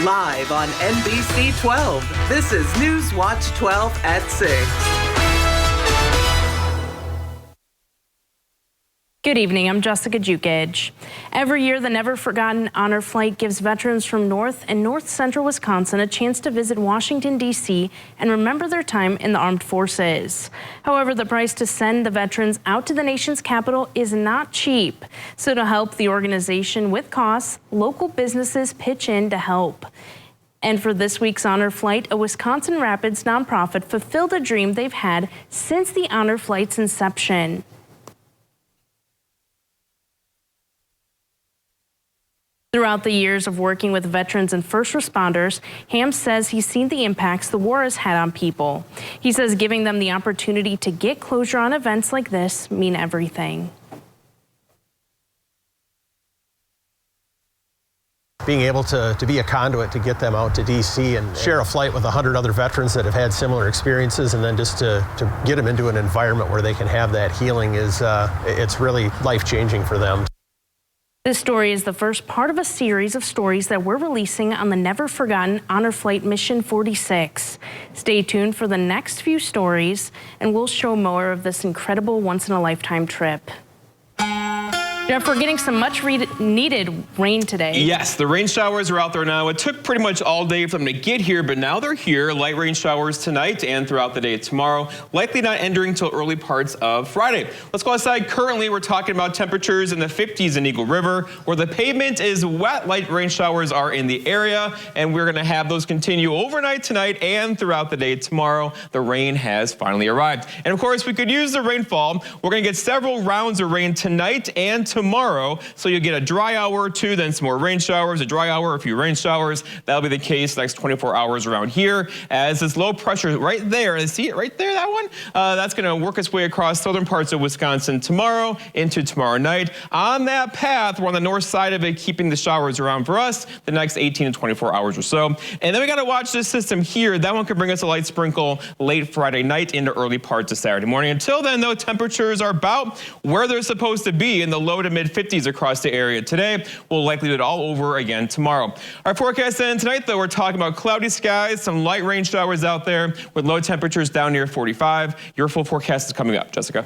Live on NBC 12, this is Newswatch 12 at 6. Good evening, I'm Jessica Jukic. Every year, the Never Forgotten Honor Flight gives veterans from North and North Central Wisconsin a chance to visit Washington, D.C. and remember their time in the armed forces. However, the price to send the veterans out to the nation's capital is not cheap. So to help the organization with costs, local businesses pitch in to help. And for this week's Honor Flight, a Wisconsin Rapids nonprofit fulfilled a dream they've had since the Honor Flight's inception. Throughout the years of working with veterans and first responders, Ham says he's seen the impacts the war has had on people. He says giving them the opportunity to get closure on events like this mean everything. Being able to be a conduit to get them out to D.C. and share a flight with 100 other veterans that have had similar experiences, and then just to get them into an environment where they can have that healing is it's really life-changing for them. This story is the first part of a series of stories that we're releasing on the Never Forgotten Honor Flight Mission 46. Stay tuned for the next few stories, and we'll show more of this incredible once-in-a-lifetime trip. Jeff, we're getting some much-needed rain today. Yes, the rain showers are out there now. It took pretty much all day for them to get here, but now they're here. Light rain showers tonight and throughout the day tomorrow. Likely not ending until early parts of Friday. Let's go outside. Currently, we're talking about temperatures in the 50s in Eagle River, where the pavement is wet. Light rain showers are in the area, and we're going to have those continue overnight tonight and throughout the day tomorrow. The rain has finally arrived. And of course, we could use the rainfall. We're going to get several rounds of rain tonight and tomorrow, so you'll get a dry hour or two, then some more rain showers, a dry hour, a few rain showers. That'll be the case the next 24 hours around here, as this low pressure right there, and see it right there, that one? That's going to work its way across southern parts of Wisconsin tomorrow into tomorrow night. On that path, we're on the north side of it, keeping the showers around for us the next 18 to 24 hours or so. And then we got to watch this system here. That one could bring us a light sprinkle late Friday night into early parts of Saturday morning. Until then, though, temperatures are about where they're supposed to be in the low to mid 50s across the area today. We'll likely do it all over again tomorrow. Our forecast then tonight, though, we're talking about cloudy skies, some light rain showers out there with low temperatures down near 45. Your full forecast is coming up. Jessica.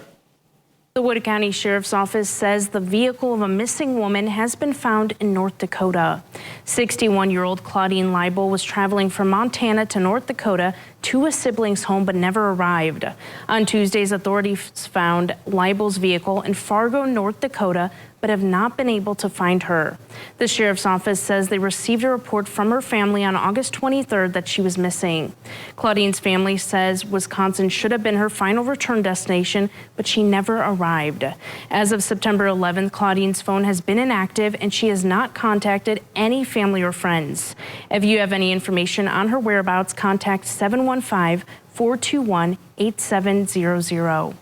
The Wood County Sheriff's Office says the vehicle of a missing woman has been found in North Dakota. 61-year-old Claudine Leibel was traveling from Montana to North Dakota to a sibling's home but never arrived. On Tuesdays, authorities found Leibel's vehicle in Fargo, North Dakota, but have not been able to find her. The sheriff's office says they received a report from her family on August 23rd that she was missing. Claudine's family says Wisconsin should have been her final return destination, but she never arrived. As of September 11th, Claudine's phone has been inactive and she has not contacted any family or friends. If you have any information on her whereabouts, contact 715-421-8700.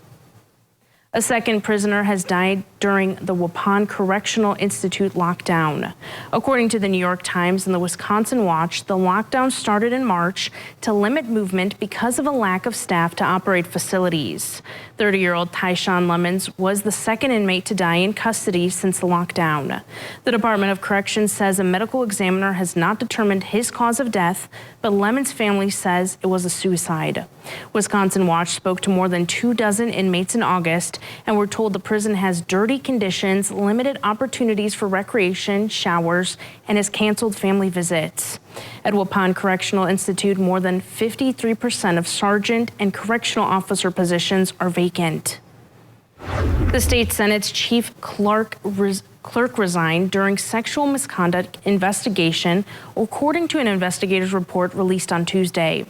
A second prisoner has died during the Waupun Correctional Institute lockdown. According to the New York Times and the Wisconsin Watch, the lockdown started in March to limit movement because of a lack of staff to operate facilities. 30-year-old Tyshawn Lemons was the second inmate to die in custody since the lockdown. The Department of Corrections says a medical examiner has not determined his cause of death, but Lemons' family says it was a suicide. Wisconsin Watch spoke to more than 24 inmates in August, and we're told the prison has dirty conditions, limited opportunities for recreation, showers, and has canceled family visits. At Waupun Correctional Institute, more than 53% of sergeant and correctional officer positions are vacant. The state Senate's chief clerk resigned during sexual misconduct investigation, according to an investigator's report released on Tuesday.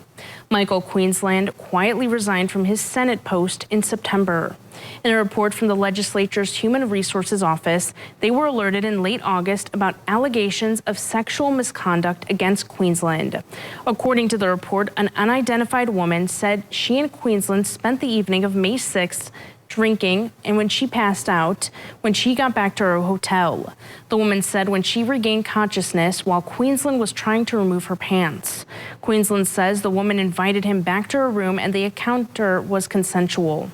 Michael Queensland quietly resigned from his Senate post in September. In a report from the legislature's Human Resources Office, they were alerted in late August about allegations of sexual misconduct against Queensland. According to the report, an unidentified woman said she and Queensland spent the evening of May 6th drinking, and when she passed out, when she got back to her hotel. The woman said when she regained consciousness while Queensland was trying to remove her pants. Queensland says the woman invited him back to her room and the encounter was consensual.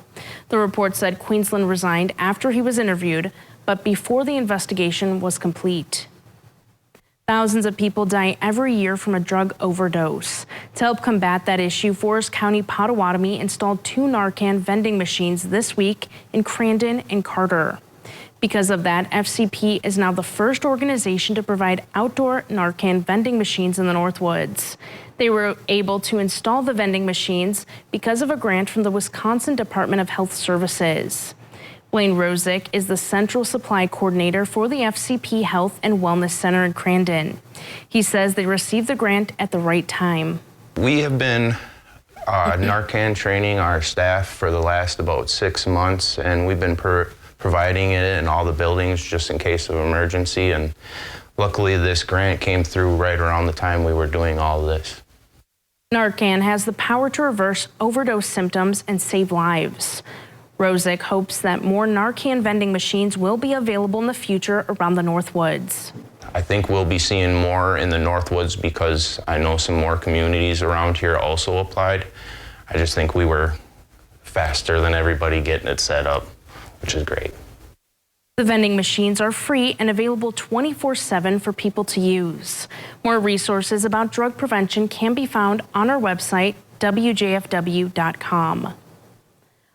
The report said Queensland resigned after he was interviewed, but before the investigation was complete. Thousands of people die every year from a drug overdose. To help combat that issue, Forest County Potawatomi installed 2 Narcan vending machines this week in Crandon and Carter. Because of that, FCP is now the first organization to provide outdoor Narcan vending machines in the Northwoods. They were able to install the vending machines because of a grant from the Wisconsin Department of Health Services. Blaine Rosick is the Central Supply Coordinator for the FCP Health and Wellness Center in Crandon. He says they received the grant at the right time. We have been Narcan training our staff for the last about 6 months, and we've been providing it in all the buildings just in case of emergency. And luckily this grant came through right around the time we were doing all of this. Narcan has the power to reverse overdose symptoms and save lives. Rosick hopes that more Narcan vending machines will be available in the future around the Northwoods. I think we'll be seeing more in the Northwoods because I know some more communities around here also applied. I just think we were faster than everybody getting it set up, which is great. The vending machines are free and available 24/7 for people to use. More resources about drug prevention can be found on our website, wjfw.com.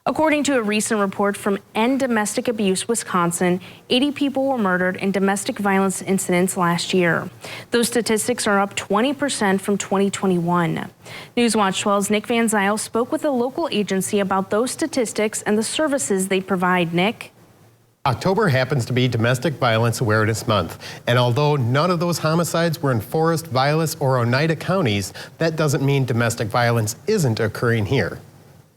According to a recent report from End Domestic Abuse Wisconsin, 80 people were murdered in domestic violence incidents last year. Those statistics are up 20% from 2021. Newswatch 12's Nick Van Zyl spoke with a local agency about those statistics and the services they provide. Nick? October happens to be Domestic Violence Awareness Month, and although none of those homicides were in Forest, Vilas, or Oneida counties, that doesn't mean domestic violence isn't occurring here.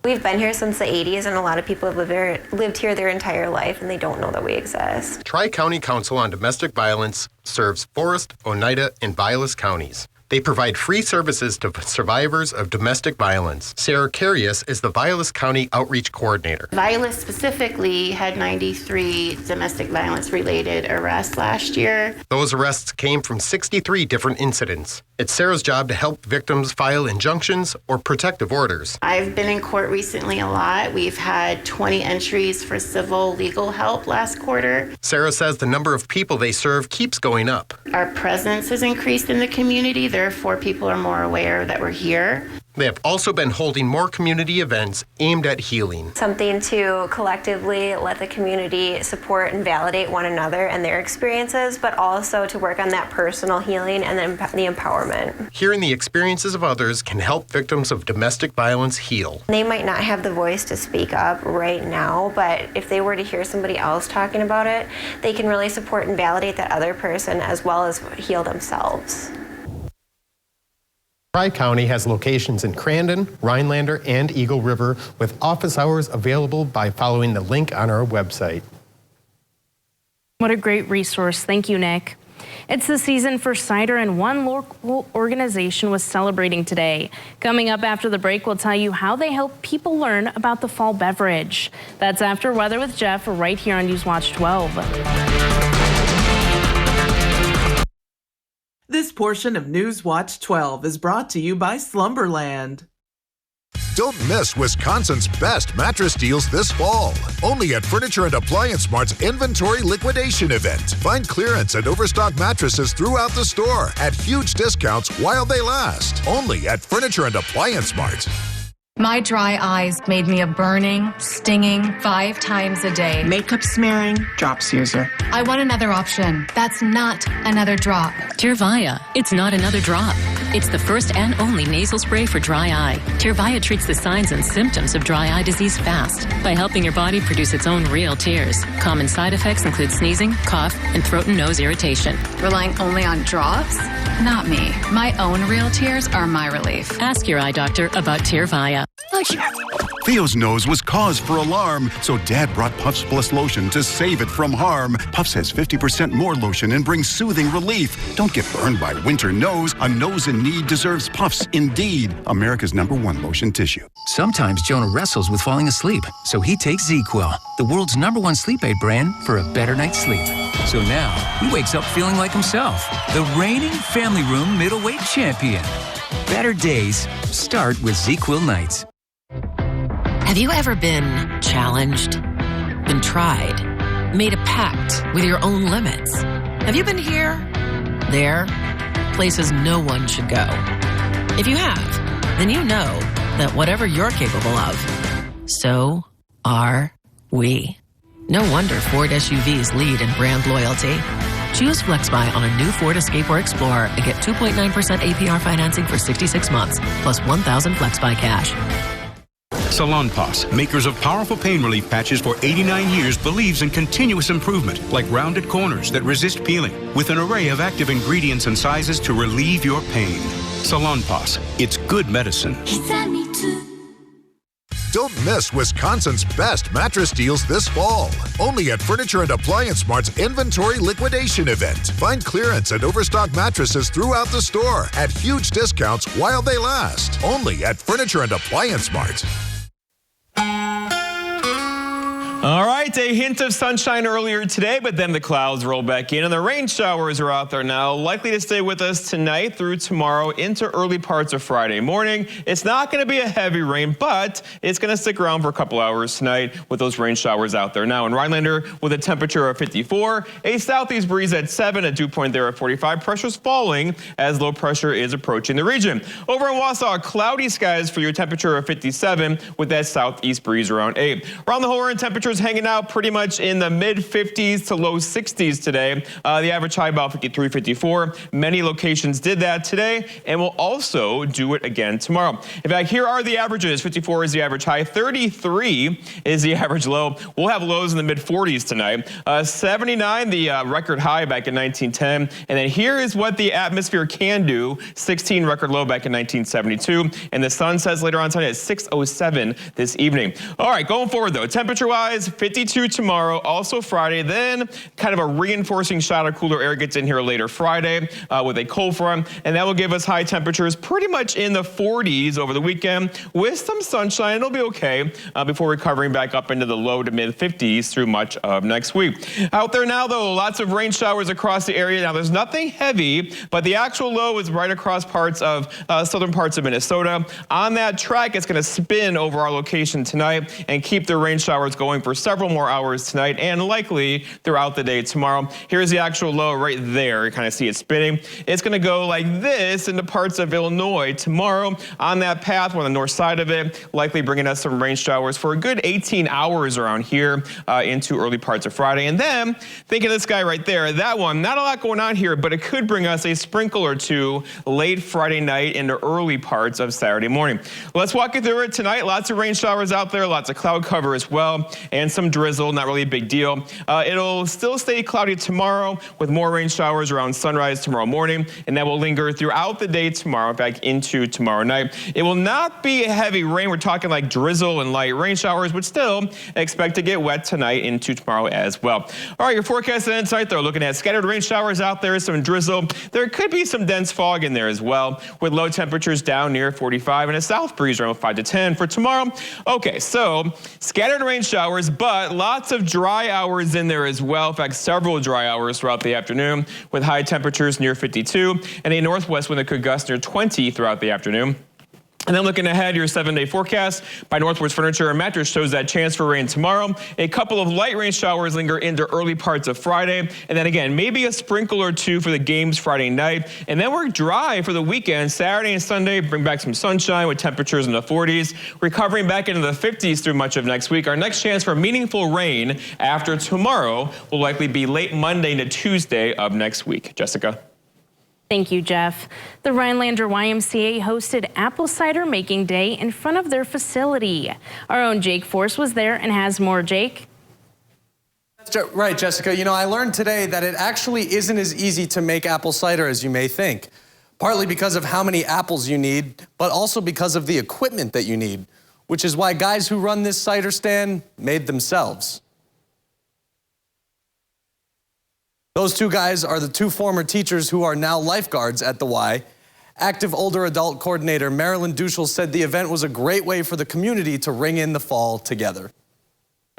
We've been here since the 80s, and a lot of people have lived here their entire life, and they don't know that we exist. Tri-County Council on Domestic Violence serves Forest, Oneida, and Vilas counties. They provide free services to survivors of domestic violence. Sarah Carius is the Vilas County Outreach Coordinator. Vilas specifically had 93 domestic violence related arrests last year. Those arrests came from 63 different incidents. It's Sarah's job to help victims file injunctions or protective orders. I've been in court recently a lot. We've had 20 entries for civil legal help last quarter. Sarah says the number of people they serve keeps going up. Our presence has increased in the community. Therefore, people are more aware that we're here. They have also been holding more community events aimed at healing. Something to collectively let the community support and validate one another and their experiences, but also to work on that personal healing and the empowerment. Hearing the experiences of others can help victims of domestic violence heal. They might not have the voice to speak up right now, but if they were to hear somebody else talking about it, they can really support and validate that other person as well as heal themselves. Tri-County has locations in Crandon, Rhinelander, and Eagle River with office hours available by following the link on our website. What a great resource. Thank you, Nick. It's the season for cider, and one local organization was celebrating today. Coming up after the break, we'll tell you how they help people learn about the fall beverage. That's after Weather with Jeff right here on Newswatch 12. This portion of Newswatch 12 is brought to you by Slumberland. Don't miss Wisconsin's best mattress deals this fall. Only at Furniture and Appliance Mart's Inventory Liquidation Event. Find clearance and overstock mattresses throughout the store at huge discounts while they last. Only at Furniture and Appliance Mart. My dry eyes made me a burning, stinging 5 times a day. Makeup smearing, drops user. I want another option. That's not another drop. Tyrvaya. It's not another drop. It's the first and only nasal spray for dry eye. Tyrvaya treats the signs and symptoms of dry eye disease fast by helping your body produce its own real tears. Common side effects include sneezing, cough, and throat and nose irritation. Relying only on drops? Not me. My own real tears are my relief. Ask your eye doctor about Tyrvaya. Theo's nose was cause for alarm, so Dad brought Puffs Plus lotion to save it from harm. Puffs has 50% more lotion and brings soothing relief. Don't get burned by winter nose. A nose in need deserves Puffs indeed. America's #1 lotion tissue. Sometimes Jonah wrestles with falling asleep, so he takes ZzzQuil, the world's #1 sleep aid brand, for a better night's sleep. So now he wakes up feeling like himself, the reigning family room middleweight champion. Better days start with ZzzQuil nights. Have you ever been challenged, been tried, made a pact with your own limits? Have you been here? There, places no one should go. If you have, then you know that whatever you're capable of, so are we. No wonder Ford SUVs lead in brand loyalty. Choose FlexBuy on a new Ford Escape or Explorer and get 2.9% APR financing for 66 months, plus $1,000 FlexBuy cash. Salonpas, makers of powerful pain relief patches for 89 years, believes in continuous improvement, like rounded corners that resist peeling, with an array of active ingredients and sizes to relieve your pain. Salonpas, it's good medicine. Don't miss Wisconsin's best mattress deals this fall. Only at Furniture and Appliance Mart's Inventory Liquidation Event. Find clearance and overstock mattresses throughout the store at huge discounts while they last. Only at Furniture and Appliance Mart. All right, a hint of sunshine earlier today, but then the clouds roll back in and the rain showers are out there now, likely to stay with us tonight through tomorrow into early parts of Friday morning. It's not going to be a heavy rain, but it's going to stick around for a couple hours tonight with those rain showers out there. Now in Rhinelander with a temperature of 54, a southeast breeze at 7, a dew point there at 45. Pressure's falling as low pressure is approaching the region. Over in Wausau, cloudy skies for your temperature of 57 with that southeast breeze around 8. Around the horn, temperatures hanging out pretty much in the mid 50s to low 60s today. The average high about 53, 54. Many locations did that today and will also do it again tomorrow. In fact, here are the averages. 54 is the average high. 33 is the average low. We'll have lows in the mid 40s tonight. 79, the record high back in 1910. And then here is what the atmosphere can do. 16 record low back in 1972. And the sun sets later on tonight at 6:07 this evening. All right, going forward though, temperature-wise, 52 tomorrow, also Friday. Then kind of a reinforcing shot of cooler air gets in here later Friday with a cold front, and that will give us high temperatures pretty much in the 40s over the weekend with some sunshine. It'll be okay before recovering back up into the low to mid 50s through much of next week. Out there now though, lots of rain showers across the area. Now there's nothing heavy, but the actual low is right across parts of southern parts of Minnesota. On that track, it's going to spin over our location tonight and keep the rain showers going for several more hours tonight and likely throughout the day tomorrow. Here's the actual low right there. You kind of see it spinning. It's going to go like this into parts of Illinois tomorrow on that path. We're on the north side of it, likely bringing us some rain showers for a good 18 hours around here into early parts of Friday. And then think of this guy right there. That one, not a lot going on here, but it could bring us a sprinkle or two late Friday night into early parts of Saturday morning. Let's walk you through it tonight. Lots of rain showers out there, lots of cloud cover as well, and some drizzle, not really a big deal. It'll still stay cloudy tomorrow with more rain showers around sunrise tomorrow morning, and that will linger throughout the day tomorrow, back into tomorrow night. It will not be a heavy rain. We're talking like drizzle and light rain showers, but still expect to get wet tonight into tomorrow as well. All right, your forecast tonight, though, looking at scattered rain showers out there, some drizzle. There could be some dense fog in there as well, with low temperatures down near 45 and a south breeze around 5 to 10 for tomorrow. Okay, so scattered rain showers, but lots of dry hours in there as well. In fact, several dry hours throughout the afternoon with high temperatures near 52 and a northwest wind that could gust near 20 throughout the afternoon. And then looking ahead, your 7-day forecast by Northwoods Furniture and Mattress shows that chance for rain tomorrow. A couple of light rain showers linger into early parts of Friday. And then again, maybe a sprinkle or two for the games Friday night. And then we're dry for the weekend. Saturday and Sunday bring back some sunshine with temperatures in the 40s. Recovering back into the 50s through much of next week. Our next chance for meaningful rain after tomorrow will likely be late Monday to Tuesday of next week. Jessica. Thank you, Jeff. The Rhinelander YMCA hosted Apple Cider Making Day in front of their facility. Our own Jake Force was there and has more. Jake? Right, Jessica. You know, I learned today that it actually isn't as easy to make apple cider as you may think. Partly because of how many apples you need, but also because of the equipment that you need, which is why guys who run this cider stand made themselves. Those two guys are the two former teachers who are now lifeguards at the Y. Active Older Adult Coordinator Marilyn Duschel said the event was a great way for the community to ring in the fall together.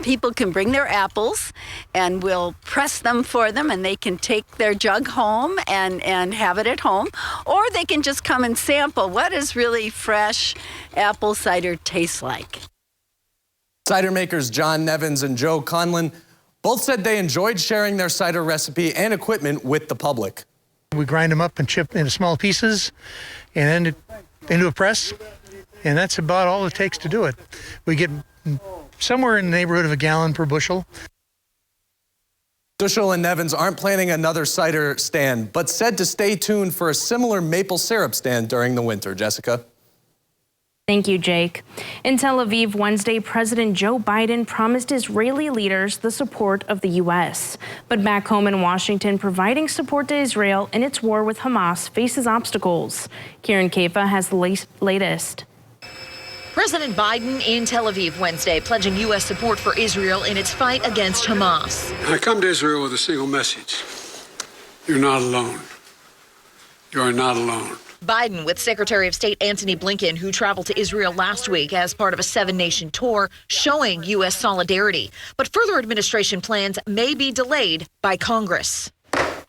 People can bring their apples and we'll press them for them and they can take their jug home and have it at home. Or they can just come and sample what does really fresh apple cider taste like. Cider makers John Nevins and Joe Conlon both said they enjoyed sharing their cider recipe and equipment with the public. We grind them up and chip into small pieces and then into a press, and that's about all it takes to do it. We get somewhere in the neighborhood of a gallon per bushel. Dushel and Nevins aren't planning another cider stand, but said to stay tuned for a similar maple syrup stand during the winter. Jessica? Thank you, Jake. In Tel Aviv Wednesday, President Joe Biden promised Israeli leaders the support of the U.S. But back home in Washington, providing support to Israel in its war with Hamas faces obstacles. Karen Kefa has the latest. President Biden in Tel Aviv Wednesday, pledging U.S. support for Israel in its fight against Hamas. I come to Israel with a single message. You're not alone. You are not alone. Biden with Secretary of State Antony Blinken, who traveled to Israel last week as part of a 7-nation tour, showing U.S. solidarity. But further administration plans may be delayed by Congress.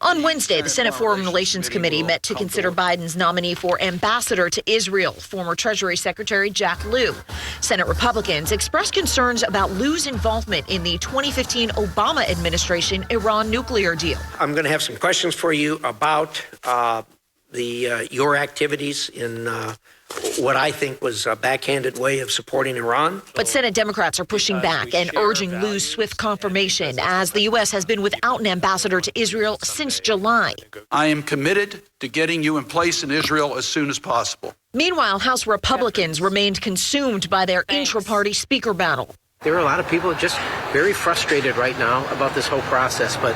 On Wednesday, the Senate Foreign Relations Committee met to consider Biden's nominee for ambassador to Israel, former Treasury Secretary Jack Lew. Senate Republicans expressed concerns about Lew's involvement in the 2015 Obama administration Iran nuclear deal. I'm going to have some questions for you about your activities in what I think was a backhanded way of supporting Iran. But Senate Democrats are pushing back and urging Lew's swift confirmation, as the U.S. has been without an ambassador to Israel since July. I am committed to getting you in place in Israel as soon as possible. Meanwhile, House Republicans remained consumed by their intra-party speaker battle. There are a lot of people just very frustrated right now about this whole process, but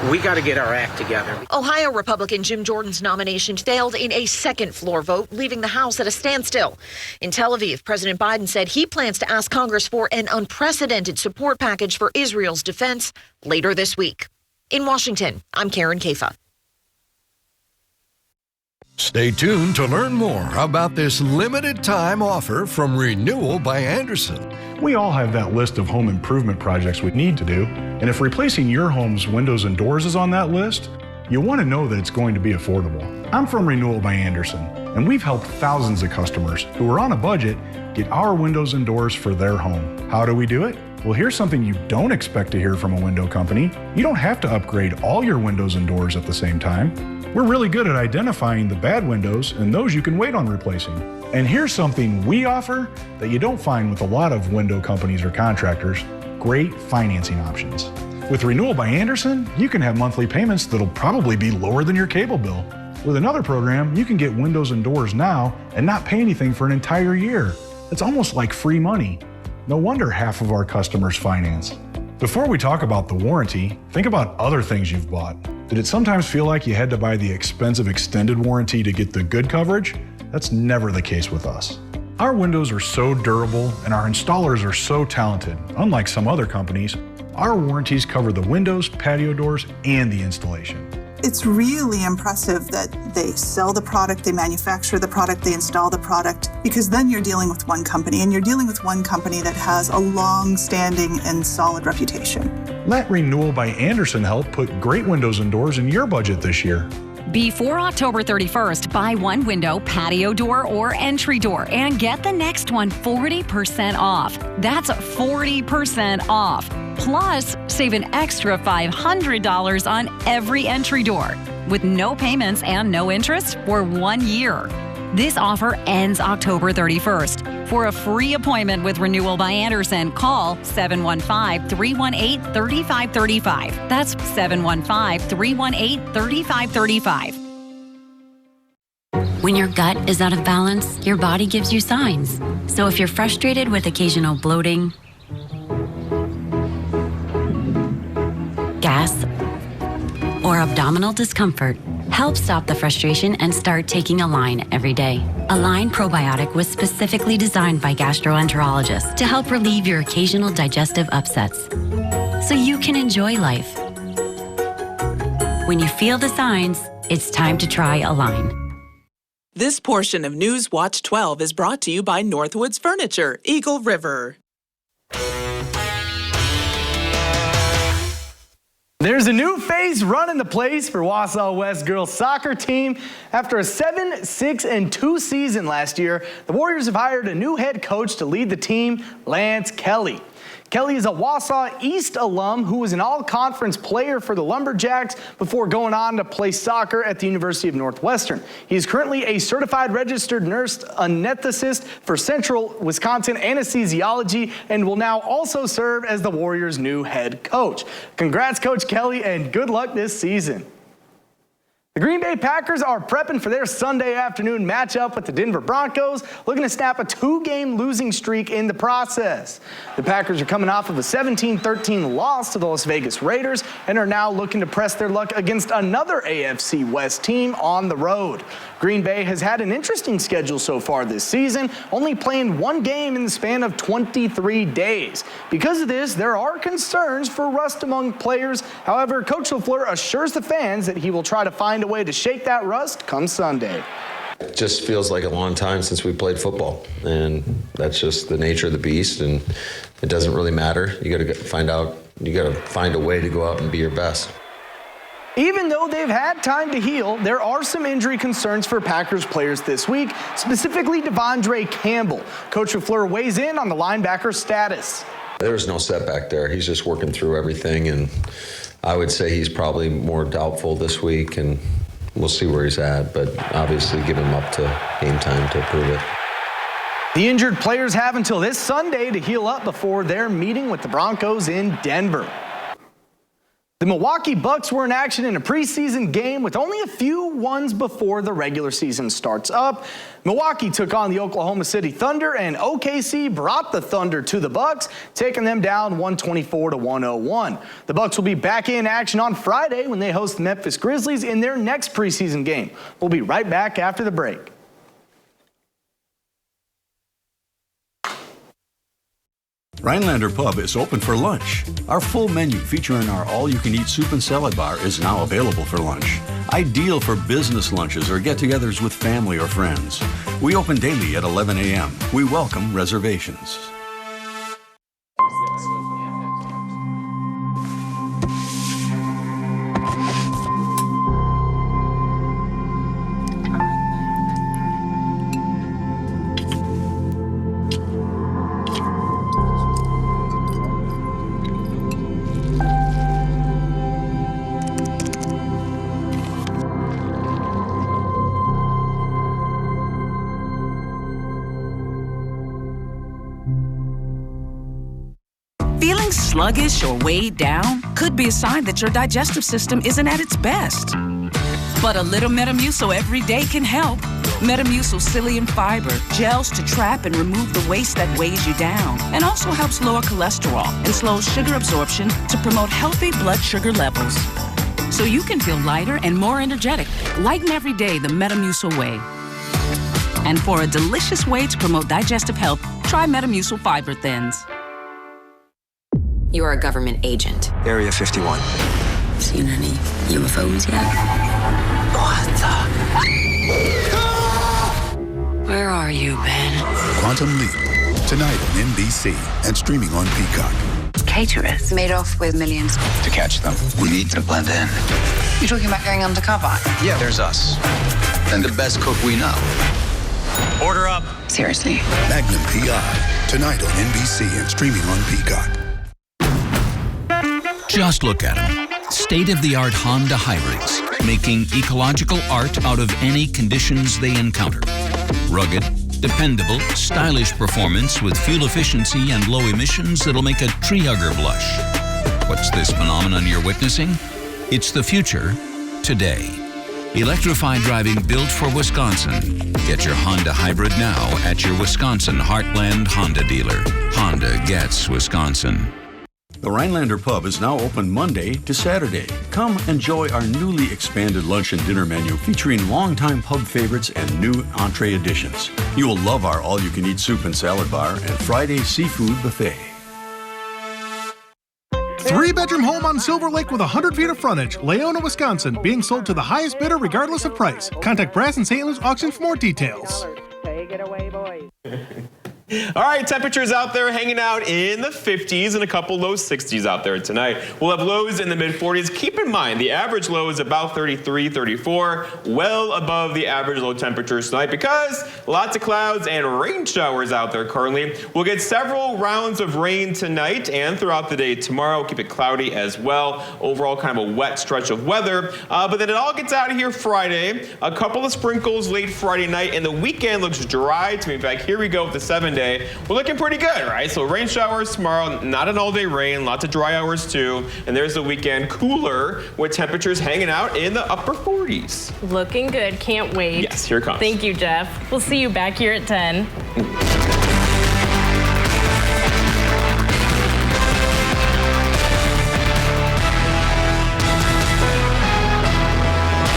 we got to get our act together. Ohio Republican Jim Jordan's nomination failed in a second floor vote, leaving the House at a standstill. In Tel Aviv, President Biden said he plans to ask Congress for an unprecedented support package for Israel's defense later this week. In Washington, I'm Karen Kefa. Stay tuned to learn more about this limited time offer from Renewal by Andersen. We all have that list of home improvement projects we need to do, and if replacing your home's windows and doors is on that list, you want to know that it's going to be affordable. I'm from Renewal by Andersen, and we've helped thousands of customers who are on a budget get our windows and doors for their home. How do we do it? Well, here's something you don't expect to hear from a window company. You don't have to upgrade all your windows and doors at the same time. We're really good at identifying the bad windows and those you can wait on replacing. And here's something we offer that you don't find with a lot of window companies or contractors: great financing options. With Renewal by Andersen, you can have monthly payments that'll probably be lower than your cable bill. With another program, you can get windows and doors now and not pay anything for an entire year. It's almost like free money. No wonder half of our customers finance. Before we talk about the warranty, think about other things you've bought. Did it sometimes feel like you had to buy the expensive extended warranty to get the good coverage? That's never the case with us. Our windows are so durable and our installers are so talented. Unlike some other companies, our warranties cover the windows, patio doors, and the installation. It's really impressive that they sell the product, they manufacture the product, they install the product, because then you're dealing with one company, and you're dealing with one company that has a long-standing and solid reputation. Let Renewal by Andersen help put great windows and doors in your budget this year. Before October 31st, buy one window, patio door, or entry door and get the next one 40% off. That's 40% off. Plus, save an extra $500 on every entry door with no payments and no interest for 1 year. This offer ends October 31st. For a free appointment with Renewal by Andersen, call 715-318-3535. That's 715-318-3535. When your gut is out of balance, your body gives you signs. So if you're frustrated with occasional bloating, gas, or abdominal discomfort, help stop the frustration and start taking Align every day. Align Probiotic was specifically designed by gastroenterologists to help relieve your occasional digestive upsets, so you can enjoy life. When you feel the signs, it's time to try Align. This portion of Newswatch 12 is brought to you by Northwoods Furniture, Eagle River. There's a new phase run into place for Wausau West girls soccer team. After a 7-6-2 season last year, the Warriors have hired a new head coach to lead the team, Lance Kelly. Kelly is a Wausau East alum who was an all-conference player for the Lumberjacks before going on to play soccer at the University of Northwestern. He is currently a certified registered nurse anesthetist for Central Wisconsin Anesthesiology and will now also serve as the Warriors' new head coach. Congrats, Coach Kelly, and good luck this season. The Green Bay Packers are prepping for their Sunday afternoon matchup with the Denver Broncos, looking to snap a 2-game losing streak in the process. The Packers are coming off of a 17-13 loss to the Las Vegas Raiders and are now looking to press their luck against another AFC West team on the road. Green Bay has had an interesting schedule so far this season, only playing 1 game in the span of 23 days. Because of this, there are concerns for rust among players. However, Coach LaFleur assures the fans that he will try to find a way to shake that rust come Sunday. It just feels like a long time since we played football, and that's just the nature of the beast, and it doesn't really matter. You got to find a way to go out and be your best. Even though they've had time to heal, there are some injury concerns for Packers players this week, specifically Devondre Campbell. Coach LaFleur weighs in on the linebacker status. There was no setback there. He's just working through everything, and I would say he's probably more doubtful this week, and we'll see where he's at, but obviously give him up to game time to prove it. The injured players have until this Sunday to heal up before their meeting with the Broncos in Denver. The Milwaukee Bucks were in action in a preseason game with only a few ones before the regular season starts up. Milwaukee took on the Oklahoma City Thunder, and OKC brought the Thunder to the Bucks, taking them down 124-101. The Bucks will be back in action on Friday when they host the Memphis Grizzlies in their next preseason game. We'll be right back after the break. Rhinelander Pub is open for lunch. Our full menu featuring our all-you-can-eat soup and salad bar is now available for lunch. Ideal for business lunches or get-togethers with family or friends. We open daily at 11 a.m. We welcome reservations. Feeling sluggish or weighed down could be a sign that your digestive system isn't at its best. But a little Metamucil every day can help. Metamucil psyllium fiber, gels to trap and remove the waste that weighs you down, and also helps lower cholesterol and slows sugar absorption to promote healthy blood sugar levels. So you can feel lighter and more energetic. Lighten every day the Metamucil way. And for a delicious way to promote digestive health, try Metamucil Fiber Thins. You are a government agent. Area 51. Seen any UFOs yet? What the? Where are you, Ben? Quantum Leap. Tonight on NBC and streaming on Peacock. Caterers made off with millions. To catch them, we need to blend in. You're talking about going undercover? Yeah, there's us. And the best cook we know. Order up. Seriously. Magnum PI. Tonight on NBC and streaming on Peacock. Just look at them. State-of-the-art Honda hybrids, making ecological art out of any conditions they encounter. Rugged, dependable, stylish performance with fuel efficiency and low emissions that'll make a tree hugger blush. What's this phenomenon you're witnessing? It's the future, today. Electrified driving built for Wisconsin. Get your Honda hybrid now at your Wisconsin Heartland Honda dealer. Honda gets Wisconsin. The Rhinelander Pub is now open Monday to Saturday. Come enjoy our newly expanded lunch and dinner menu featuring longtime pub favorites and new entree additions. You will love our all-you-can-eat soup and salad bar and Friday seafood buffet. 3-bedroom home on Silver Lake with 100 feet of frontage, Leona, Wisconsin, being sold to the highest bidder regardless of price. Contact Brass and St. Louis Auction for more details. Take it away, boys. All right, temperatures out there hanging out in the 50s and a couple low 60s out there tonight. We'll have lows in the mid-40s. Keep in mind, the average low is about 33, 34, well above the average low temperatures tonight because lots of clouds and rain showers out there currently. We'll get several rounds of rain tonight and throughout the day tomorrow. Keep it cloudy as well. Overall, kind of a wet stretch of weather. But then it all gets out of here Friday. A couple of sprinkles late Friday night, and the weekend looks dry to me. In fact, here we go with the 7-day. We're looking pretty good, right? So rain showers tomorrow, not an all-day rain, lots of dry hours too. And there's the weekend cooler with temperatures hanging out in the upper 40s. Looking good. Can't wait. Yes, here it comes. Thank you, Jeff. We'll see you back here at 10.